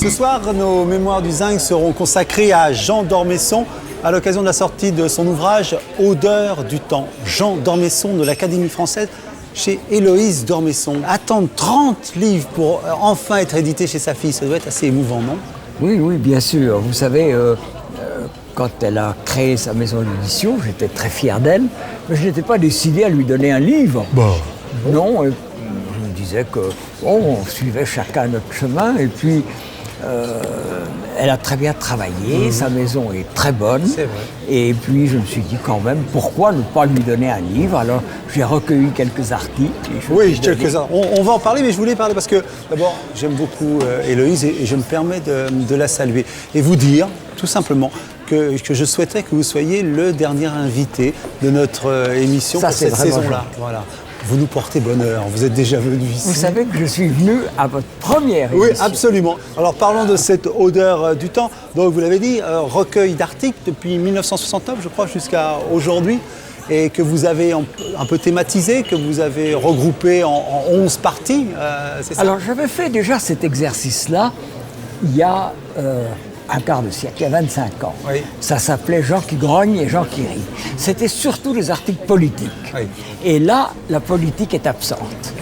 Ce soir, nos mémoires du zinc seront consacrées à Jean d'Ormesson à l'occasion de la sortie de son ouvrage Odeur du temps. Jean d'Ormesson de l'Académie française chez Héloïse d'Ormesson. Attendre 30 livres pour enfin être édité chez sa fille, ça doit être assez émouvant, non? Oui, oui, bien sûr. Vous savez, quand elle a créé sa maison d'édition, j'étais très fier d'elle, mais je n'étais pas décidé à lui donner un livre. Non, je me disais que on suivait chacun notre chemin, et puis elle a très bien travaillé, sa maison est très bonne. C'est vrai. Et puis je me suis dit quand même, pourquoi ne pas lui donner un livre? Alors j'ai recueilli quelques articles. Oui, quelques-uns. On va en parler, mais je voulais parler parce que d'abord, j'aime beaucoup Héloïse et je me permets de la saluer. Et vous dire, tout simplement, que je souhaiterais que vous soyez le dernier invité de notre émission Ça, pour c'est cette vraiment saison-là. Voilà. Vous nous portez bonheur, vous êtes déjà venu ici. Vous savez que je suis venu à votre première émission. Oui, absolument. Alors parlons de cette odeur du temps. Donc vous l'avez dit, recueil d'articles depuis 1969, je crois, jusqu'à aujourd'hui, et que vous avez un peu thématisé, que vous avez regroupé en 11 parties, c'est ça? Alors j'avais fait déjà cet exercice-là il y a un quart de siècle, il y a 25 ans. Oui. Ça s'appelait Jean qui grogne et Jean qui rit. C'était surtout des articles politiques. Oui. Et là, la politique est absente.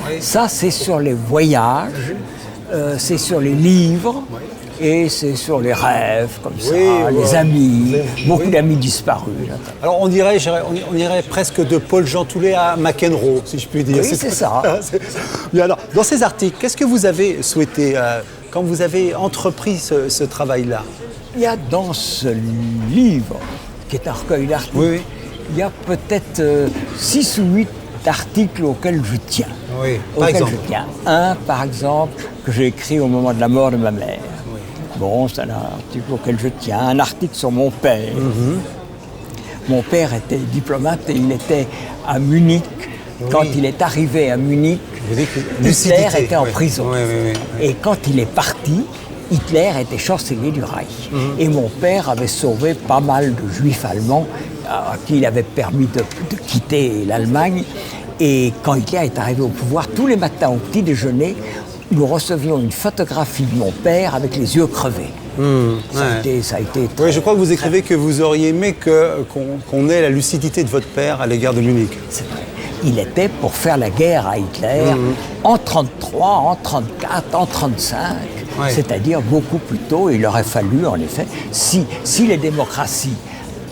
Oui. Ça, c'est sur les voyages, c'est sur les livres, et c'est sur les rêves, comme ça, Oui, les ouais. amis, beaucoup Oui. d'amis disparus. Alors on dirait presque de Paul Jean Toulet à McEnroe, si je puis dire. Oui, c'est ça. Bien, alors, dans ces articles, qu'est-ce que vous avez souhaité quand vous avez entrepris ce travail-là? Il y a dans ce livre, qui est un recueil d'articles, Oui, oui. il y a peut-être 6 ou 8 articles auxquels je tiens. Oui, par Auxquels exemple. je tiens. Un, par exemple, que j'ai écrit au moment de la mort de ma mère. Oui. Bon, c'est un article auquel je tiens. Un article sur mon père. Mon père était diplomate et il était à Munich. Oui. Quand il est arrivé à Munich, Vous dites que Hitler lucidité, était en oui. prison. Oui, oui, oui. Et quand il est parti, Hitler était chancelier du Reich. Et mon père avait sauvé pas mal de juifs allemands à qui il avait permis de quitter l'Allemagne. Et quand Hitler est arrivé au pouvoir, tous les matins au petit déjeuner, nous recevions une photographie de mon père avec les yeux crevés. Ça a été très, Oui, je crois que vous écrivez que vous auriez aimé qu'on ait la lucidité de votre père à l'égard de Munich. C'est vrai. Il était pour faire la guerre à Hitler en 1933, en 1934, en 1935, Ouais. c'est-à-dire beaucoup plus tôt. Il aurait fallu, en effet, si les démocraties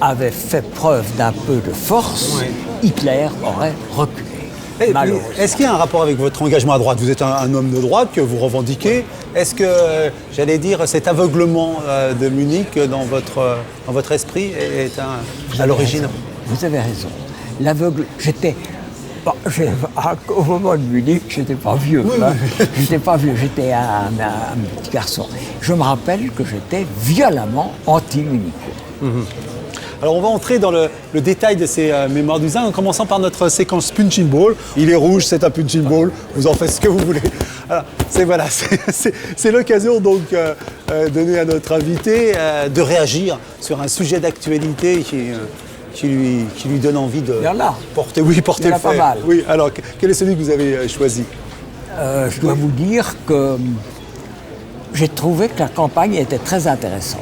avaient fait preuve d'un peu de force, Ouais. Hitler aurait reculé. Malheureusement. Est-ce qu'il y a un rapport avec votre engagement à droite? Vous êtes un homme de droite que vous revendiquez. Est-ce que, j'allais dire, cet aveuglement de Munich dans votre esprit est à l'origine? Vous avez raison. L'aveugle, au moment de Munich, j'étais pas vieux. Hein. J'étais pas vieux, j'étais un petit garçon. Je me rappelle que j'étais violemment anti-munichois. Alors on va entrer dans le détail de ces mémoires du zinc en commençant par notre séquence punching ball. Il est rouge, c'est un punching ball, vous en faites ce que vous voulez. Alors, c'est l'occasion donc donnée à notre invité de réagir sur un sujet d'actualité qui lui donne envie de Il y en a. porter Il y le en a pas fer. mal. Oui, alors quel est celui que vous avez choisi? Je dois vous dire que j'ai trouvé que la campagne était très intéressante.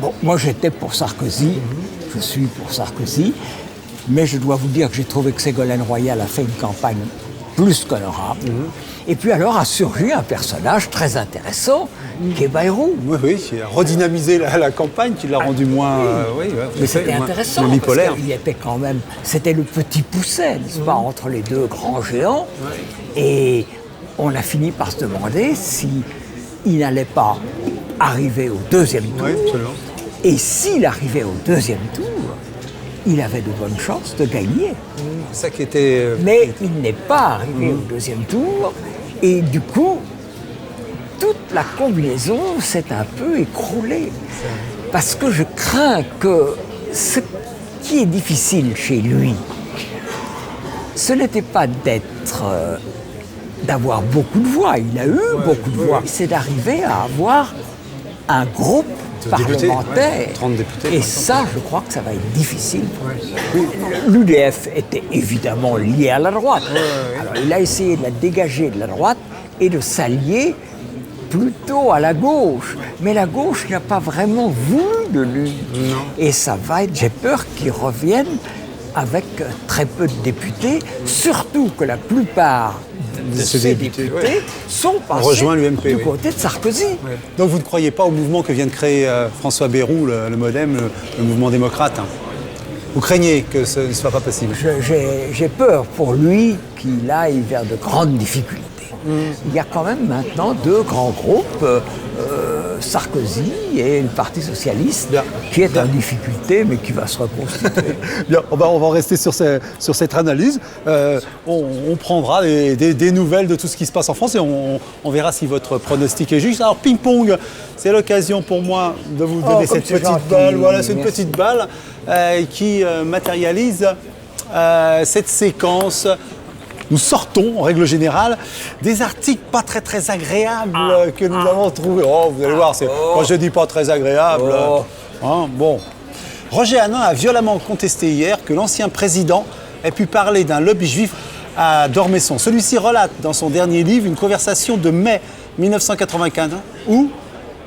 Bon, moi j'étais pour Sarkozy, je suis pour Sarkozy, mais je dois vous dire que j'ai trouvé que Ségolène Royal a fait une campagne plus qu'honorable. Et puis alors a surgi un personnage très intéressant, qui est Bayrou. Oui, qui a redynamisé la campagne, qui l'a rendu moins, Mais c'était intéressant, moins bipolaire. parce qu'il était quand même, c'était le petit pousset, n'est-ce pas, entre les deux grands géants. Et on a fini par se demander s'il n'allait pas arriver au deuxième tour. Oui, absolument. Et s'il arrivait au deuxième tour, il avait de bonnes chances de gagner. C'est ça qui était... Mais il n'est pas arrivé au deuxième tour. Et du coup, toute la combinaison s'est un peu écroulée. Parce que je crains que ce qui est difficile chez lui, ce n'était pas d'avoir beaucoup de voix. Il a eu beaucoup de voix. C'est d'arriver à avoir un groupe parlementaire. 30 députés. Et ça, je crois que ça va être difficile. L'UDF était évidemment lié à la droite. Alors il a essayé de la dégager de la droite et de s'allier plutôt à la gauche. Mais la gauche n'a pas vraiment voulu de lui. Non. Et ça va être, j'ai peur qu'il revienne avec très peu de députés, surtout que la plupart de ces députés sont passés rejoint l'UMP, du côté de Sarkozy. Ouais. Donc vous ne croyez pas au mouvement que vient de créer François Bayrou, le MoDem, le mouvement démocrate, hein. Vous craignez que ce ne soit pas possible? J'ai peur pour lui qu'il aille vers de grandes difficultés. Il y a quand même maintenant deux grands groupes, Sarkozy et le Parti Socialiste, qui est en difficulté, mais qui va se reconstituer. Bien, on va rester sur cette analyse. On prendra des nouvelles de tout ce qui se passe en France et on verra si votre pronostic est juste. Alors, ping-pong, c'est l'occasion pour moi de vous donner cette petite balle. Voilà, c'est une petite balle qui matérialise cette séquence. Nous sortons, en règle générale, des articles pas très agréables que nous avons trouvés. Oh, vous allez voir, quand je dis pas très agréable. Hein, bon. Roger Hanin a violemment contesté hier que l'ancien président ait pu parler d'un lobby juif à d'Ormesson. Celui-ci relate dans son dernier livre une conversation de mai 1995 où,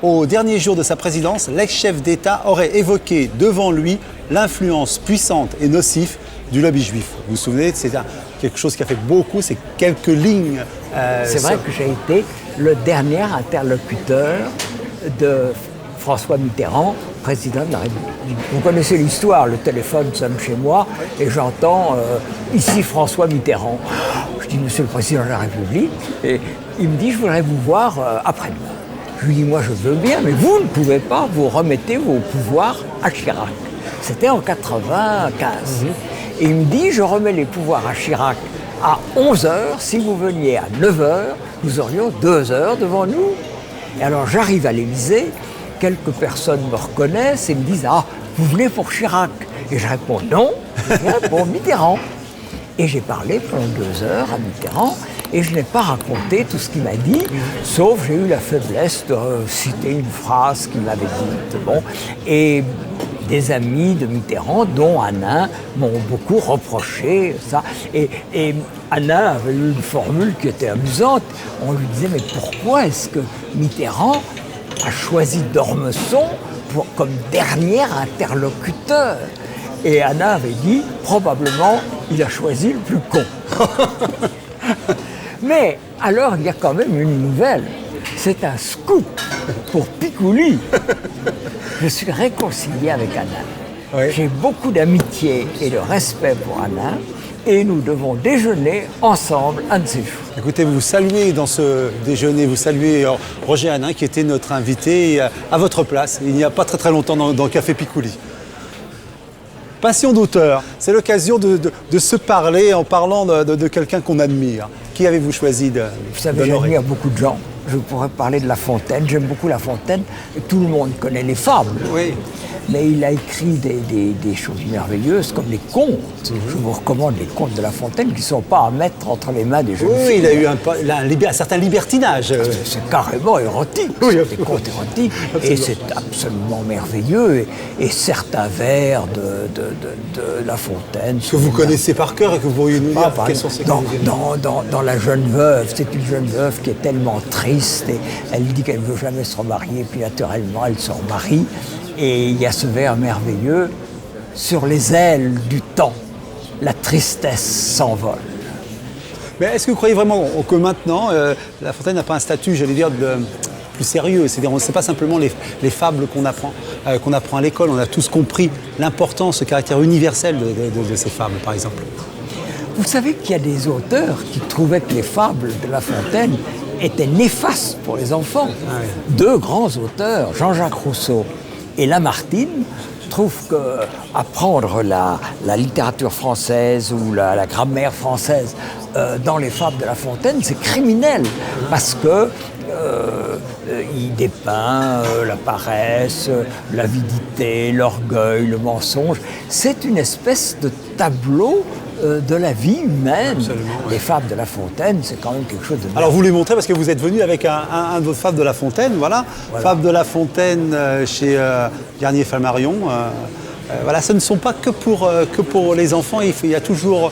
au dernier jour de sa présidence, l'ex-chef d'État aurait évoqué devant lui l'influence puissante et nocive du lobby juif. Vous vous souvenez, c'est quelque chose qui a fait beaucoup, c'est quelques lignes. C'est vrai que j'ai été le dernier interlocuteur de François Mitterrand, président de la République. Vous connaissez l'histoire, le téléphone sonne chez moi et j'entends ici François Mitterrand. Je dis Monsieur le Président de la République et il me dit je voudrais vous voir après-demain. Je lui dis moi je veux bien, mais vous ne pouvez pas, vous remettez vos pouvoirs à Chirac. C'était en 1995. Et il me dit, je remets les pouvoirs à Chirac à 11h. Si vous veniez à 9h, nous aurions 2 heures devant nous. Et alors j'arrive à l'Élysée, quelques personnes me reconnaissent et me disent, ah, vous venez pour Chirac? Et je réponds, non, je viens pour Mitterrand. Et j'ai parlé pendant 2 heures à Mitterrand et je n'ai pas raconté tout ce qu'il m'a dit, sauf j'ai eu la faiblesse de citer une phrase qu'il m'avait dite. Bon. Et des amis de Mitterrand, dont Hanin, m'ont beaucoup reproché ça. Et Hanin avait eu une formule qui était amusante. On lui disait, mais pourquoi est-ce que Mitterrand a choisi d'Ormesson comme dernier interlocuteur? Et Hanin avait dit, probablement, il a choisi le plus con. Mais alors, il y a quand même une nouvelle. C'est un scoop pour Picouli. Je suis réconcilié avec Hanin. Oui. J'ai beaucoup d'amitié et de respect pour Hanin. Et nous devons déjeuner ensemble un de ces jours. Écoutez, vous saluez dans ce déjeuner, vous saluez Roger Hanin qui était notre invité à votre place il n'y a pas très longtemps dans Café Picouli. Passion d'auteur, c'est l'occasion de se parler en parlant de quelqu'un qu'on admire. Qui avez-vous choisi d'honorer? Vous savez, j'admire beaucoup de gens. Je pourrais parler de La Fontaine, j'aime beaucoup La Fontaine. Tout le monde connaît les fables. Oui. Mais il a écrit des choses merveilleuses comme les contes. Je vous recommande les contes de La Fontaine qui ne sont pas à mettre entre les mains des jeunes filles. Oui, il a eu un certain libertinage. C'est carrément érotique, oui, c'est des contes érotiques. Et c'est absolument merveilleux. Et certains vers de La Fontaine... Que vous connaissez par cœur et que vous pourriez nous dire quels sont ces dans La Jeune Veuve, c'est une jeune veuve qui est tellement triste. Et elle dit qu'elle ne veut jamais se remarier, puis naturellement elle se remarie. Et il y a ce vers merveilleux, sur les ailes du temps, la tristesse s'envole. Mais est-ce que vous croyez vraiment que maintenant, La Fontaine n'a pas un statut, j'allais dire, plus sérieux? C'est-à-dire, ce n'est pas simplement les fables qu'on apprend à l'école. On a tous compris l'importance, le caractère universel de ces fables, par exemple. Vous savez qu'il y a des auteurs qui trouvaient que les fables de La Fontaine étaient néfastes pour les enfants. Ah oui. Deux grands auteurs, Jean-Jacques Rousseau et Lamartine, trouvent qu'apprendre la littérature française ou la grammaire française dans les fables de La Fontaine, c'est criminel, parce que il dépeint la paresse, l'avidité, l'orgueil, le mensonge. C'est une espèce de tableau de la vie humaine. Les fables de La Fontaine, c'est quand même quelque chose de... Alors vous les montrez parce que vous êtes venu avec un de vos fables de La Fontaine, voilà. Fable de La Fontaine chez Garnier Flammarion. Voilà, ce ne sont pas que pour les enfants, il y a toujours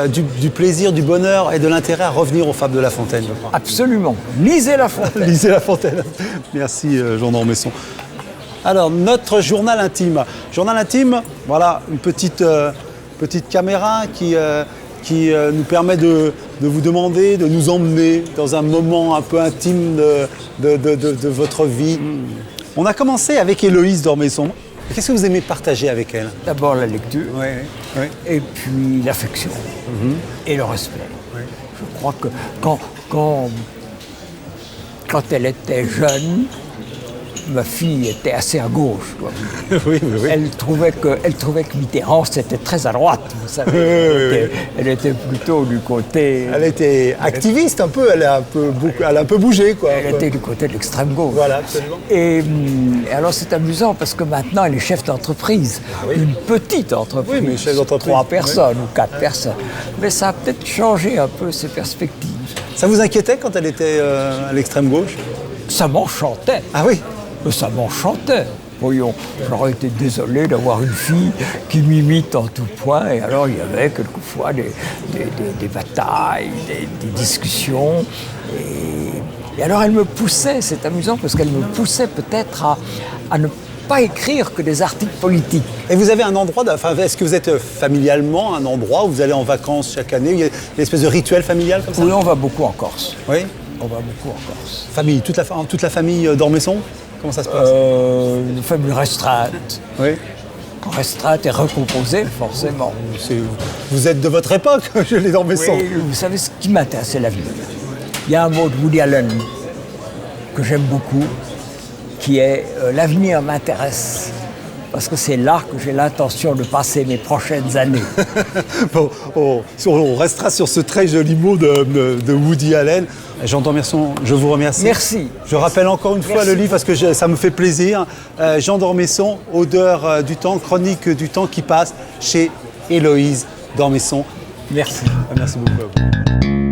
du plaisir, du bonheur et de l'intérêt à revenir aux Fables de La Fontaine, je crois. Absolument. Lisez La Fontaine. Lisez La Fontaine. Merci Jean d'Ormesson. Alors, notre journal intime. Journal intime, voilà, une petite caméra qui nous permet de vous demander, de nous emmener dans un moment un peu intime de votre vie. On a commencé avec Héloïse d'Ormesson. Qu'est-ce que vous aimez partager avec elle? D'abord la lecture, Oui. et puis l'affection et le respect. Je crois que quand elle était jeune, ma fille était assez à gauche. Quoi. Oui. Elle trouvait que Mitterrand, c'était très à droite, vous savez. Elle était plutôt du côté... Elle était activiste un peu, elle a un peu bougé, quoi. Elle était du côté de l'extrême gauche. Voilà, absolument. Et alors c'est amusant parce que maintenant elle est chef d'entreprise, une petite entreprise, Oui, mais chef d'entreprise, 3 personnes ou 4 personnes. Mais ça a peut-être changé un peu ses perspectives. Ça vous inquiétait quand elle était à l'extrême gauche? Ça m'enchantait. Ah oui. Ça m'enchantait. Voyons, j'aurais été désolé d'avoir une fille qui m'imite en tout point. Et alors, il y avait quelquefois des batailles, des discussions. Et alors, elle me poussait, c'est amusant, parce qu'elle me poussait peut-être à ne pas écrire que des articles politiques. Et vous avez un endroit, est-ce que vous êtes familialement un endroit où vous allez en vacances chaque année? Il y a une espèce de rituel familial comme ça? Oui, on va beaucoup en Corse. Oui. On va beaucoup en Corse. Famille, toute la famille d'Ormesson? Comment ça se passe? Une famille restreinte. Oui. Restreinte et recomposée, forcément. Vous êtes de votre époque, je l'ai d'Ormesson. Oui, vous savez, ce qui m'intéresse, c'est l'avenir. Il y a un mot de Woody Allen que j'aime beaucoup, qui est l'avenir m'intéresse. Parce que c'est là que j'ai l'intention de passer mes prochaines années. Bon, on restera sur ce très joli mot de Woody Allen. Jean d'Ormesson, je vous remercie. Merci. Je rappelle encore une fois le livre parce que ça me fait plaisir. Jean d'Ormesson, Odeur du temps, chronique du temps qui passe, chez Héloïse d'Ormesson. Merci. Merci beaucoup à vous.